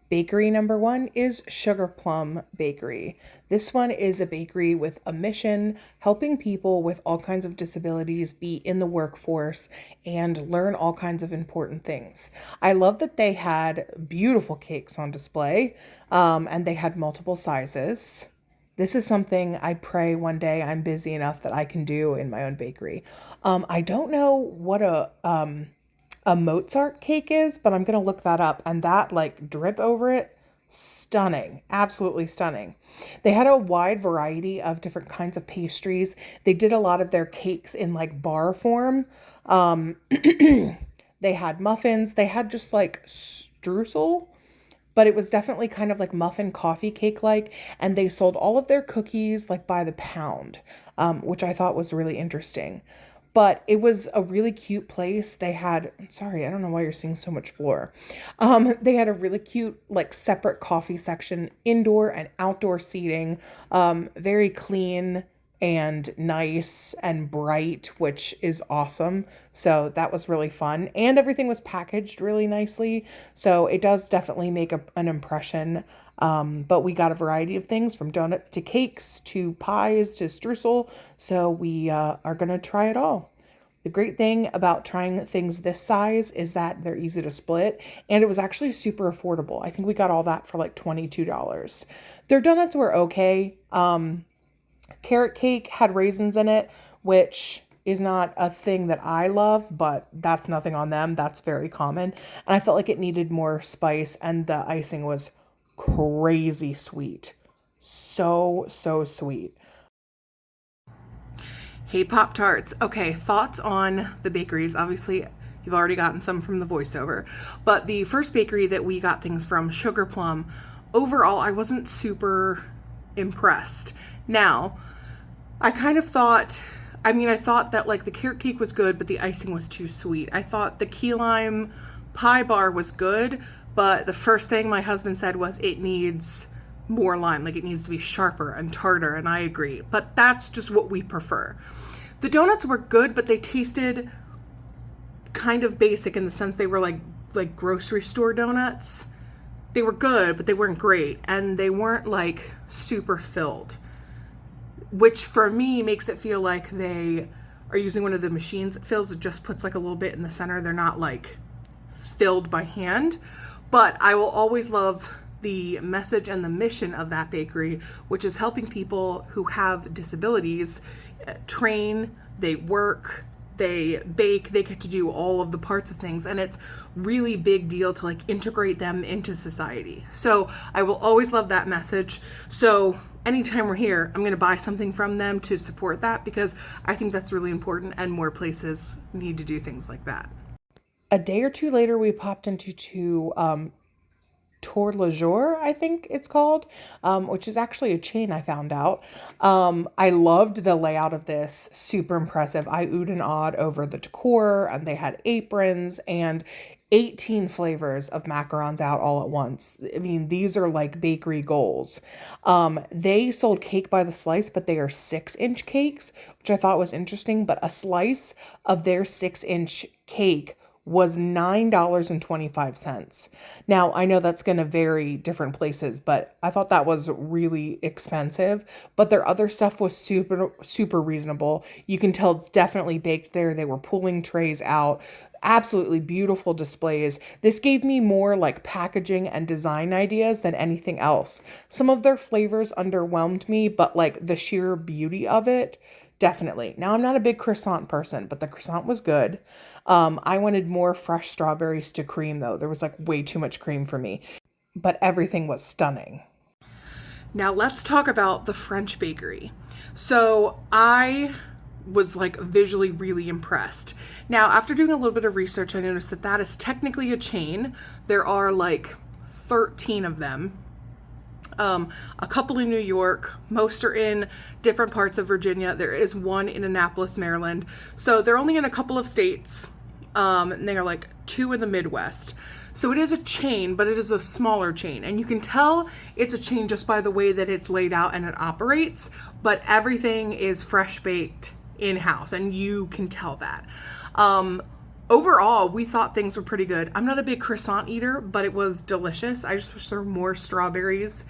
Bakery number one is Plum Bakery. This one is a bakery with a mission, helping people with all kinds of disabilities be in the workforce and learn all kinds of important things. I love that they had beautiful cakes on display, and they had multiple sizes. This is something I pray one day I'm busy enough that I can do in my own bakery. I don't know what a Mozart cake is, but I'm gonna look that up. And that like drip over it, stunning, absolutely stunning. They had a wide variety of different kinds of pastries. They did a lot of their cakes in like bar form. Um, they had muffins. They had just like streusel, but it was definitely kind of like muffin coffee cake like, and they sold all of their cookies like by the pound, which I thought was really interesting. But it was a really cute place. They had, sorry, I don't know why you're seeing so much floor. They had a really cute, like, separate coffee section, indoor and outdoor seating, very clean and nice and bright, which is awesome. So that was really fun. And everything was packaged really nicely. So it does definitely make an impression. But we got a variety of things from donuts to cakes to pies to streusel. So we are going to try it all. The great thing about trying things this size is that they're easy to split, and it was actually super affordable. I think we got all that for like $22. Their donuts were okay. Carrot cake had raisins in it, which is not a thing that I love, but that's nothing on them. That's very common. And I felt like it needed more spice, and the icing was crazy sweet. So sweet. Hey, Pop Tarts. Okay, thoughts on the bakeries. Obviously, you've already gotten some from the voiceover. But the first bakery that we got things from, Plum, overall, I wasn't super impressed. Now, I kind of thought, I thought that like the carrot cake was good, but the icing was too sweet. I thought the key lime pie bar was good, but the first thing my husband said was it needs more lime, like it needs to be sharper and tartar, and I agree. But that's just what we prefer. The donuts were good, but they tasted kind of basic in the sense they were like grocery store donuts. They were good, but they weren't great, and they weren't like super filled, which for me makes it feel like they are using one of the machines that fills. It just puts like a little bit in the center. They're not like filled by hand. But I will always love the message and the mission of that bakery, which is helping people who have disabilities train, they work, they bake, they get to do all of the parts of things, and it's really big deal to like integrate them into society. So I will always love that message. So anytime we're here, I'm going to buy something from them to support that, because I think that's really important, and more places need to do things like that. A day or two later, we popped into Tour Le Jour, I think it's called, which is actually a chain, I found out. I loved the layout of this, super impressive. I oohed and awed over the decor, and they had aprons and 18 flavors of macarons out all at once. I mean, these are like bakery goals. They sold cake by the slice, but they are 6-inch cakes, which I thought was interesting. But a slice of their 6-inch cake was $9.25. Now, I know that's going to vary different places, but I thought that was really expensive. But their other stuff was super reasonable. You can tell it's definitely baked there. They were pulling trays out. Absolutely beautiful displays. This gave me more like packaging and design ideas than anything else. Some of their flavors underwhelmed me, but like the sheer beauty of it, definitely. Now, I'm not a big croissant person, but the croissant was good. I wanted more fresh strawberries to cream, though. There was like way too much cream for me, but everything was stunning. Now, let's talk about the French bakery. So I was like visually really impressed. Now, after doing a little bit of research, I noticed that that is technically a chain. There are like 13 of them. A couple in New York, most are in different parts of Virginia. There is one in Annapolis, Maryland. So they're only in a couple of states. And they are like 2 in the Midwest. So it is a chain, but it is a smaller chain. And you can tell it's a chain just by the way that it's laid out and it operates. But everything is fresh baked in-house, and you can tell that. Overall, we thought things were pretty good. I'm not a big croissant eater, but it was delicious. I just wish there were more strawberries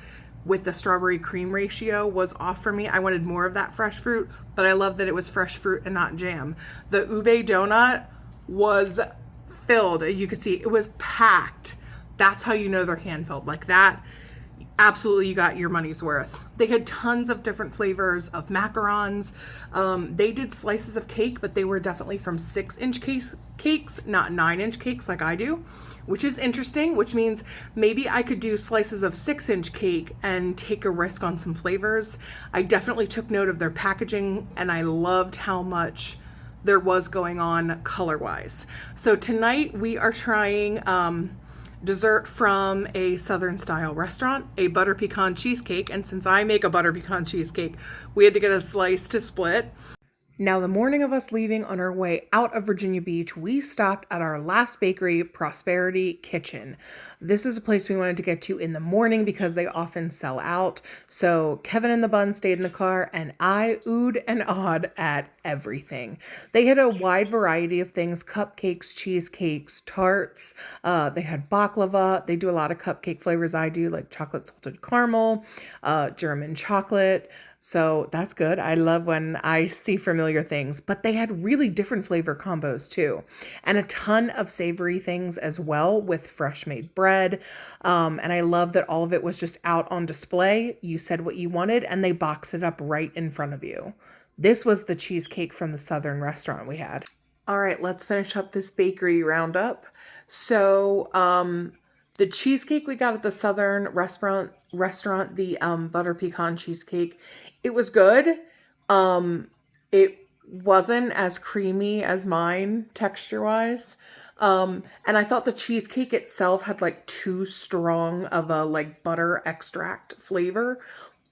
with the strawberry cream ratio was off for me. I wanted more of that fresh fruit, but I love that it was fresh fruit and not jam. The ube donut was filled. You could see it was packed. That's how you know they're hand filled. Like that, absolutely you got your money's worth. They had tons of different flavors of macarons. They did slices of cake, but they were definitely from 6-inch cakes, not 9-inch cakes like I do, which is interesting, which means maybe I could do slices of 6-inch cake and take a risk on some flavors. I definitely took note of their packaging, and I loved how much there was going on color-wise. So tonight we are trying dessert from a Southern style restaurant, a butter pecan cheesecake. And since I make a butter pecan cheesecake, we had to get a slice to split. Now, the morning of us leaving on our way out of Virginia Beach, we stopped at our last bakery, Prosperity Kitchen. This is a place we wanted to get to in the morning because they often sell out. So Kevin and the bun stayed in the car, and I oohed and awed at everything. They had a wide variety of things: cupcakes, cheesecakes, tarts. They had baklava. They do a lot of cupcake flavors. I do, like chocolate salted caramel, German chocolate. So that's good. I love when I see familiar things, but they had really different flavor combos too, and a ton of savory things as well with fresh made bread. And I love that all of it was just out on display. You said what you wanted and they boxed it up right in front of you. This was the cheesecake from the Southern restaurant we had. All right, let's finish up this bakery roundup. So, the cheesecake we got at the Southern restaurant, the butter pecan cheesecake, it was good. It wasn't as creamy as mine texture wise. And I thought the cheesecake itself had like too strong of a like butter extract flavor.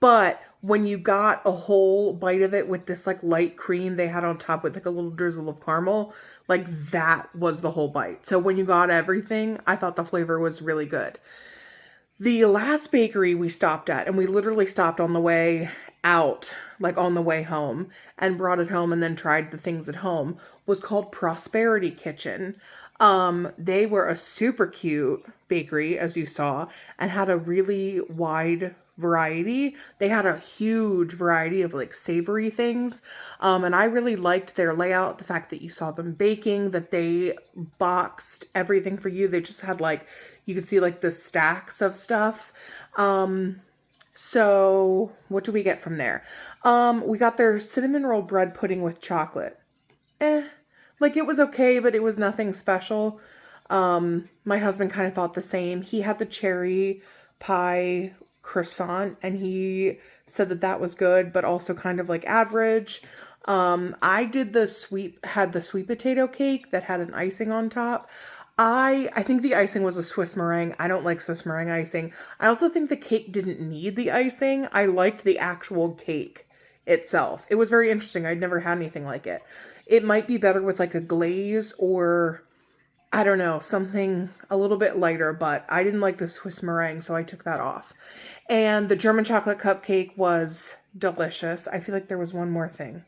But when you got a whole bite of it with this like light cream they had on top with like a little drizzle of caramel, like that was the whole bite. So when you got everything, I thought the flavor was really good. The last bakery we stopped at, and we literally stopped on the way out, like on the way home, and brought it home and then tried the things at home, was called Prosperity Kitchen. They were a super cute bakery, as you saw, and had a really wide variety. They had a huge variety of like savory things. And I really liked their layout, the fact that you saw them baking, that they boxed everything for you. They just had like, you could see like the stacks of stuff. So what do we get from there? We got their cinnamon roll bread pudding with chocolate. Like it was okay, but it was nothing special. My husband kind of thought the same. He had the cherry pie croissant and he said that that was good, but also kind of like average. I had the sweet potato cake that had an icing on top. I think the icing was a Swiss meringue. I don't like Swiss meringue icing. I also think the cake didn't need the icing. I liked the actual cake itself. It was very interesting. I'd never had anything like it. It might be better with like a glaze or I don't know, something a little bit lighter, but I didn't like the Swiss meringue, so I took that off. And the German chocolate cupcake was delicious. I feel like there was one more thing.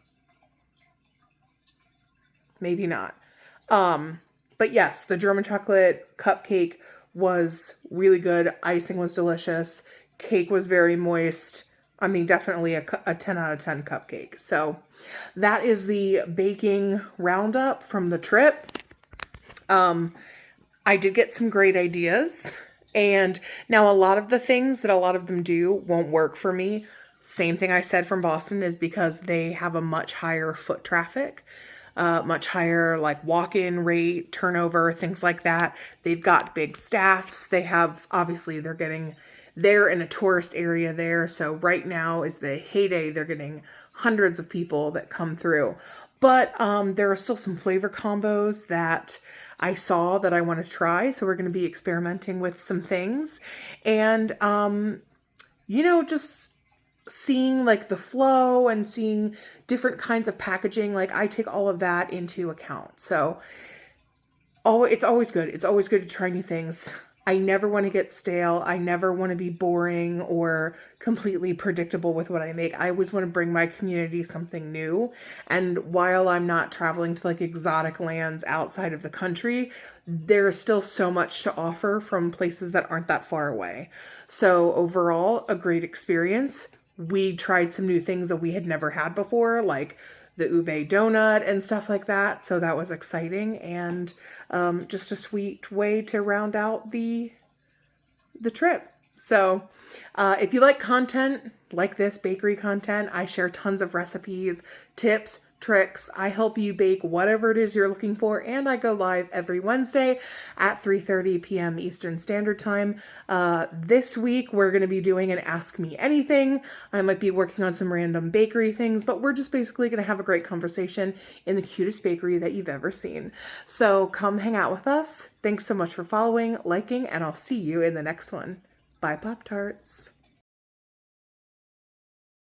Maybe not. But yes, the German chocolate cupcake was really good. Icing was delicious. Cake was very moist. I mean, definitely a 10 out of 10 cupcake. So that is the baking roundup from the trip. I did get some great ideas. And now a lot of the things that a lot of them do won't work for me. Same thing I said from Boston is because they have a much higher foot traffic. Much higher like walk-in rate, turnover, things like that. They've got big staffs. They have, obviously they're in a tourist area there. So right now is the heyday. They're getting hundreds of people that come through. But there are still some flavor combos that I saw that I want to try. So we're going to be experimenting with some things. And, just seeing like the flow and seeing different kinds of packaging, like I take all of that into account. So it's always good. It's always good to try new things. I never want to get stale. I never want to be boring or completely predictable with what I make. I always want to bring my community something new. And while I'm not traveling to like exotic lands outside of the country, there is still so much to offer from places that aren't that far away. So overall, a great experience. We tried some new things that we had never had before, like the ube donut and stuff like that. So that was exciting, and just a sweet way to round out the trip. So if you like content like this, bakery content, I share tons of recipes, tips, tricks. I help you bake whatever it is you're looking for, and I go live every Wednesday at 3:30 p.m. Eastern Standard Time. This week we're going to be doing an Ask Me Anything. I might be working on some random bakery things, but we're just basically going to have a great conversation in the cutest bakery that you've ever seen. So come hang out with us. Thanks so much for following, liking, and I'll see you in the next one. Bye, Pop-Tarts.